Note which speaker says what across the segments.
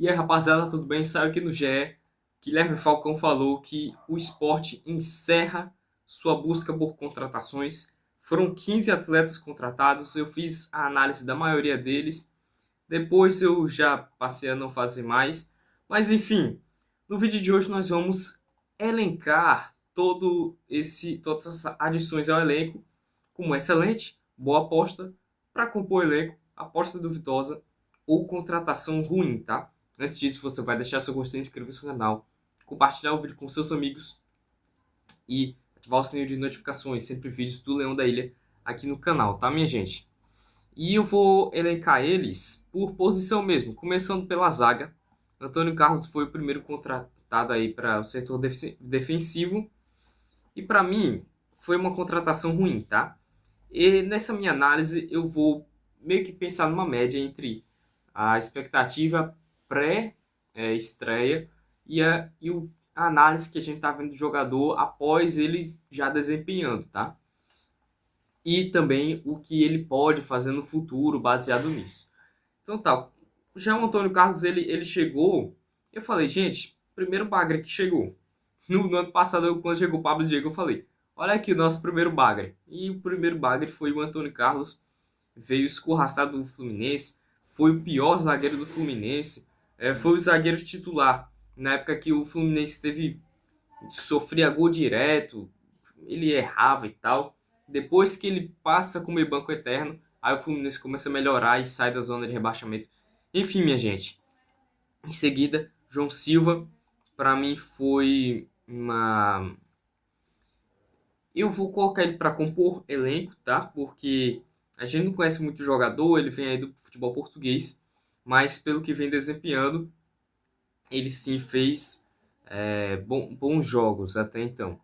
Speaker 1: E aí, rapaziada, tudo bem? Saiu aqui no GE. Guilherme Falcão falou que o esporte encerra sua busca por contratações. Foram 15 atletas contratados. Eu fiz a análise da maioria deles. Depois eu já passei a não fazer mais. Mas enfim, no vídeo de hoje nós vamos elencar todas essas adições ao elenco como excelente, boa aposta, para compor o elenco, aposta duvidosa ou contratação ruim, tá? Antes disso, você vai deixar seu gostei, inscrever-se no canal, compartilhar o vídeo com seus amigos e ativar o sininho de notificações, sempre vídeos do Leão da Ilha aqui no canal, tá, minha gente? E eu vou elencar eles por posição mesmo, começando pela zaga. Antônio Carlos foi o primeiro contratado aí para o setor defensivo e para mim foi uma contratação ruim, tá? E nessa minha análise eu vou meio que pensar numa média entre a expectativa pré-estreia a análise que a gente está vendo do jogador após ele já desempenhando, tá? E também o que ele pode fazer no futuro baseado nisso. Então tá, já o Antônio Carlos ele chegou, eu falei, gente, primeiro bagre que chegou. No ano passado, quando chegou o Pablo Diego, eu falei, olha aqui o nosso primeiro bagre. E o primeiro bagre foi o Antônio Carlos, veio escorraçado do Fluminense, foi o pior zagueiro do Fluminense, foi o zagueiro titular. Na época que o Fluminense sofria gol direto, ele errava e tal. Depois que ele passa a comer banco eterno, aí o Fluminense começa a melhorar e sai da zona de rebaixamento. Enfim, minha gente. Em seguida, João Silva, para mim foi uma. Eu vou colocar ele para compor elenco, tá? Porque a gente não conhece muito o jogador, ele vem aí do futebol português, mas pelo que vem desempenhando, ele sim fez bons jogos até então.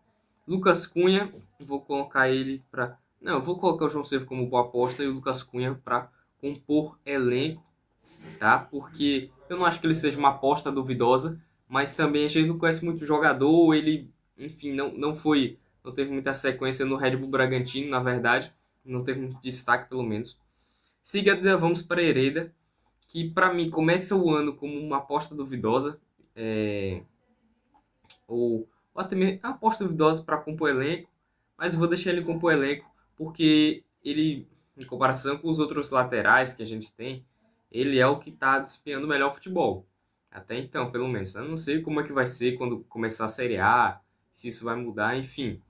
Speaker 1: Lucas Cunha, vou colocar ele para. Não, eu vou colocar o João Silva como boa aposta e o Lucas Cunha para compor elenco, tá? Porque eu não acho que ele seja uma aposta duvidosa, mas também a gente não conhece muito o jogador, ele, enfim, não teve muita sequência no Red Bull Bragantino, na verdade, não teve muito destaque pelo menos. Seguida vamos para Hereda, que para mim começa o ano como uma aposta duvidosa, é, ou até mesmo uma aposta duvidosa para compor elenco, mas eu vou deixar ele compor elenco porque ele, em comparação com os outros laterais que a gente tem, ele é o que está desempenhando o melhor futebol. Até então, pelo menos. Eu não sei como é que vai ser quando começar a Série A, se isso vai mudar, enfim.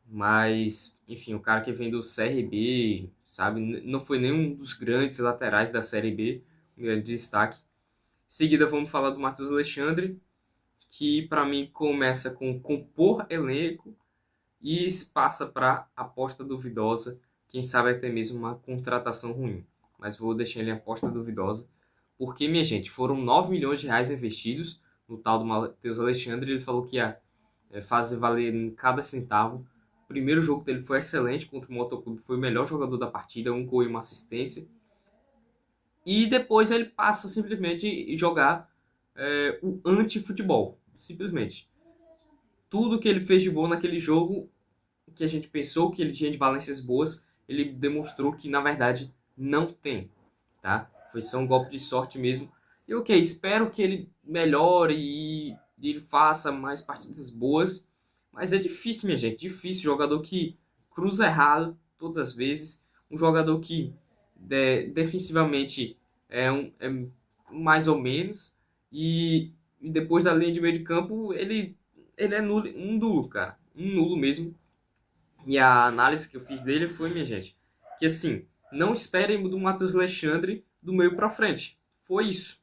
Speaker 1: Mas, enfim, o cara que vem do CRB, sabe, não foi nenhum dos grandes laterais da Série B, um grande destaque. Em seguida, vamos falar do Matheus Alexandre, que para mim começa com compor elenco e passa para aposta duvidosa, quem sabe até mesmo uma contratação ruim. Mas vou deixar ele em aposta duvidosa, porque, minha gente, foram 9 milhões de reais investidos no tal do Matheus Alexandre. Ele falou que ia fazer valer em cada centavo. O primeiro jogo dele foi excelente contra o Motoclube, foi o melhor jogador da partida, um gol e uma assistência. E depois ele passa simplesmente a jogar o anti-futebol, simplesmente. Tudo que ele fez de bom naquele jogo, que a gente pensou que ele tinha de valências boas, ele demonstrou que na verdade não tem, tá? Foi só um golpe de sorte mesmo. E ok, espero que ele melhore e ele faça mais partidas boas, mas é difícil, minha gente, difícil. Jogador que cruza errado todas as vezes, um jogador que defensivamente é mais ou menos e depois da linha de meio de campo ele é nulo, um nulo, cara, um nulo mesmo. E a análise que eu fiz dele foi, minha gente, que assim, não esperem do Matheus Alexandre do meio para frente. Foi isso.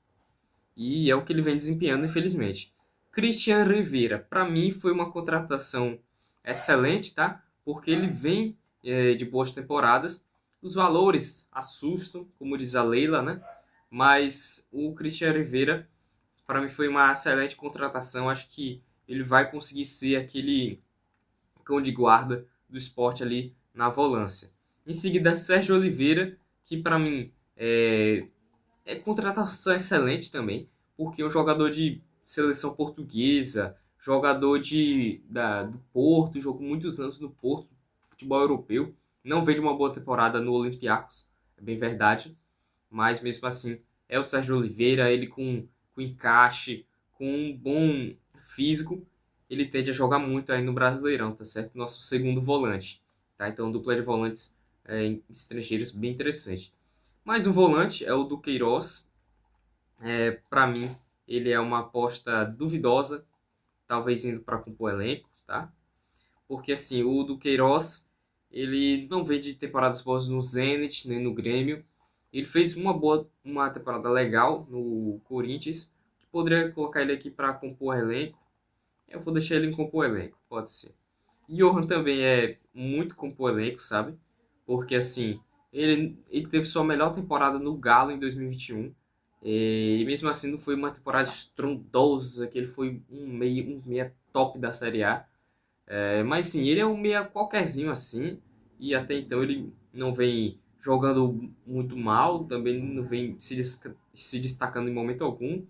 Speaker 1: E é o que ele vem desempenhando, infelizmente. Christian Rivera, para mim, foi uma contratação excelente, tá? Porque ele vem de boas temporadas. Os valores assustam, como diz a Leila, né? Mas o Christian Rivera, para mim, foi uma excelente contratação. Acho que ele vai conseguir ser aquele cão de guarda do esporte ali na volância. Em seguida, Sérgio Oliveira, que para mim é contratação excelente também, porque é um jogador de seleção portuguesa, jogador do Porto, jogou muitos anos no Porto, futebol europeu, não veio de uma boa temporada no Olympiacos, é bem verdade, mas mesmo assim é o Sérgio Oliveira, ele com com encaixe, com um bom físico, ele tende a jogar muito aí no Brasileirão, tá certo? Nosso segundo volante, tá? Então, dupla de volantes estrangeiros bem interessante. Mais um volante é o do Queiroz. Para mim, ele é uma aposta duvidosa, talvez indo para compor elenco, tá? Porque assim, o do Queiroz, ele não vem de temporadas boas no Zenit, nem no Grêmio. Ele fez uma temporada legal no Corinthians, que poderia colocar ele aqui para compor elenco. Eu vou deixar ele em compor elenco, pode ser. Johan também é muito compor elenco, sabe? Porque assim, ele teve sua melhor temporada no Galo em 2021. E mesmo assim não foi uma temporada estrondosa, que ele foi um meia top da Série A. Mas sim, ele é um meia qualquerzinho assim, e até então ele não vem jogando muito mal, também não vem se destacando em momento algum.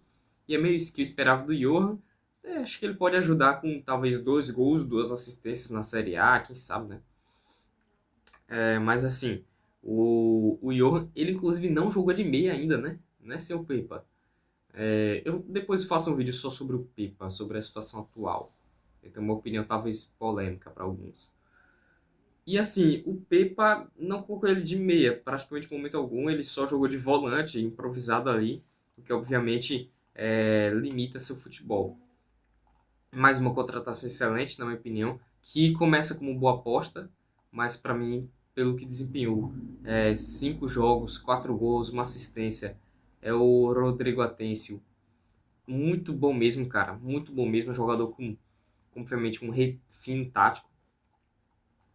Speaker 1: E é meio isso que eu esperava do Johan. Acho que ele pode ajudar com talvez 2 gols, 2 assistências na Série A, quem sabe, né? Mas assim, o Johan, ele inclusive não jogou de meia ainda, né, seu Pepa? Eu depois faço um vídeo só sobre o Pepa, sobre a situação atual. Eu tenho uma opinião talvez polêmica para alguns. E assim, o Pepa não colocou ele de meia, praticamente em momento algum, ele só jogou de volante, improvisado ali, o que obviamente limita seu futebol. Mais uma contratação excelente, na minha opinião, que começa como boa aposta, mas para mim, pelo que desempenhou, 5 jogos, 4 gols, uma assistência, é o Rodrigo Atencio. Muito bom mesmo, cara, muito bom mesmo, um jogador com, obviamente, um refino tático.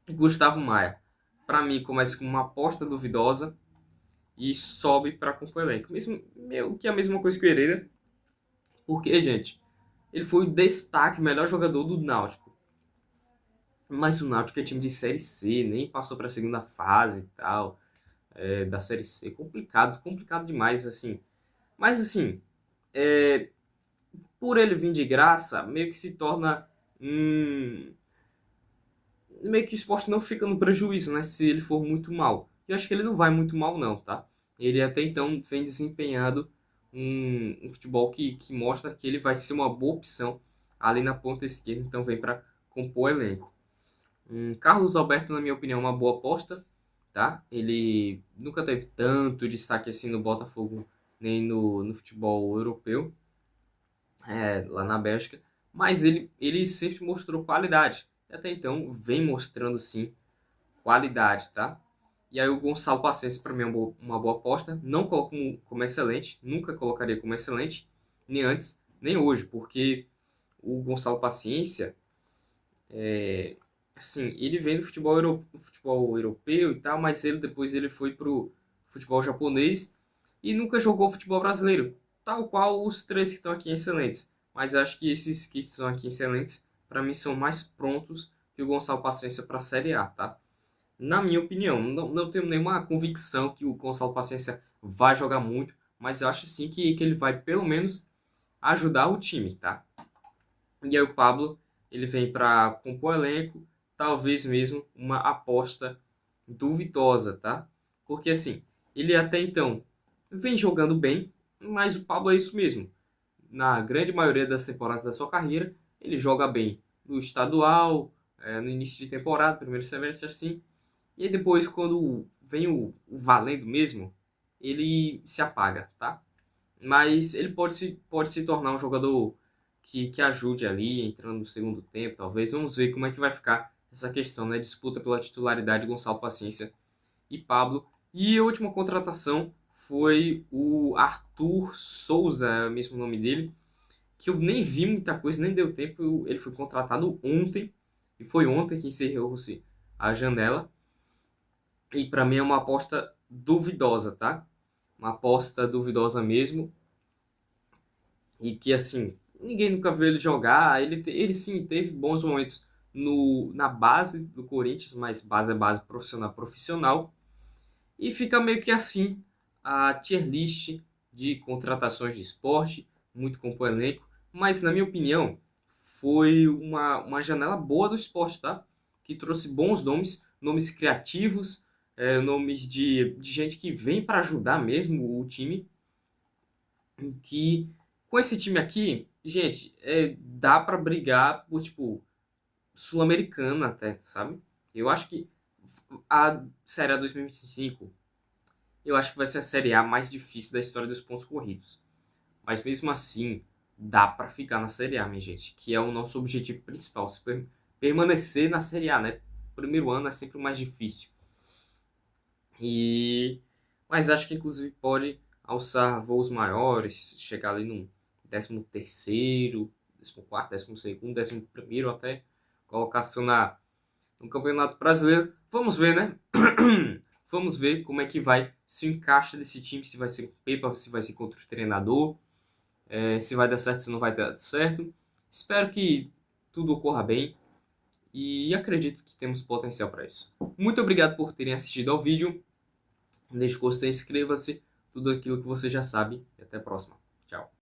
Speaker 1: Gustavo Maia, para mim, começa com uma aposta duvidosa e sobe para compor elenco. Mesmo, meio que a mesma coisa que o Herrera, porque, gente, ele foi o destaque, melhor jogador do Náutico. Mas o Náutico é time de Série C, nem passou para a segunda fase e tal, da Série C. Complicado, complicado demais, assim. Mas, assim, é, por ele vir de graça, meio que se torna meio que o esporte não fica no prejuízo, né? Se ele for muito mal. Eu acho que ele não vai muito mal, não, tá? Ele até então vem desempenhando um futebol que mostra que ele vai ser uma boa opção ali na ponta esquerda, então vem para compor o elenco. Carlos Alberto, na minha opinião, é uma boa aposta, tá? Ele nunca teve tanto destaque assim no Botafogo, nem no futebol europeu, lá na Bélgica, mas ele sempre mostrou qualidade. E até então vem mostrando sim qualidade, tá? E aí o Gonçalo Paciência para mim é uma boa aposta. Não coloco como excelente, nunca colocaria como excelente, nem antes, nem hoje, porque o Gonçalo Paciência, assim, ele vem do futebol europeu e tal, mas depois ele foi pro futebol japonês e nunca jogou futebol brasileiro, tal qual os três que estão aqui excelentes. Mas eu acho que esses que estão aqui excelentes, para mim, são mais prontos que o Gonçalo Paciência para a Série A, tá? Na minha opinião, não tenho nenhuma convicção que o Gonçalo Paciência vai jogar muito, mas eu acho sim que ele vai pelo menos ajudar o time, tá? E aí o Pablo, ele vem para compor elenco, talvez mesmo uma aposta duvidosa, tá? Porque assim, ele até então vem jogando bem, mas o Pablo é isso mesmo. Na grande maioria das temporadas da sua carreira, ele joga bem no estadual, no início de temporada, primeiro semestre assim, e aí depois quando vem o valendo mesmo, ele se apaga, tá? Mas ele pode se tornar um jogador que ajude ali, entrando no segundo tempo, talvez. Vamos ver como é que vai ficar essa questão, né? Disputa pela titularidade de Gonçalo Paciência e Pablo. E a última contratação foi o Arthur Souza, é o mesmo nome dele, que eu nem vi muita coisa, nem deu tempo. Ele foi contratado ontem, e foi ontem que encerrou-se a janela. E para mim é uma aposta duvidosa, tá? Uma aposta duvidosa mesmo. E que, assim, ninguém nunca viu ele jogar. Ele sim teve bons momentos na base do Corinthians, mas base é base, profissional, profissional. E fica meio que assim a tier list de contratações de esporte, muito com o elenco. Mas, na minha opinião, foi uma janela boa do esporte, tá? Que trouxe bons nomes, nomes criativos, nomes de gente que vem para ajudar mesmo o time, que Com esse time aqui, gente, dá pra brigar por, tipo, Sul-Americana até, sabe? Eu acho que a Série A 2025, eu acho que vai ser a Série A mais difícil da história dos pontos corridos. Mas mesmo assim, dá pra ficar na Série A, minha gente, que é o nosso objetivo principal, permanecer na Série A, né? Primeiro ano é sempre o mais difícil. Mas acho que inclusive pode alçar voos maiores, chegar ali no 13º, 14º, 12º, 11º até colocação no Campeonato Brasileiro. Vamos ver, né? Vamos ver como é que vai se encaixa desse time, se vai ser com o Pepa, se vai ser contra o treinador, se vai dar certo, se não vai dar certo. Espero que tudo ocorra bem e acredito que temos potencial para isso. Muito obrigado por terem assistido ao vídeo. Deixe o gostei, inscreva-se, tudo aquilo que você já sabe. E até a próxima. Tchau.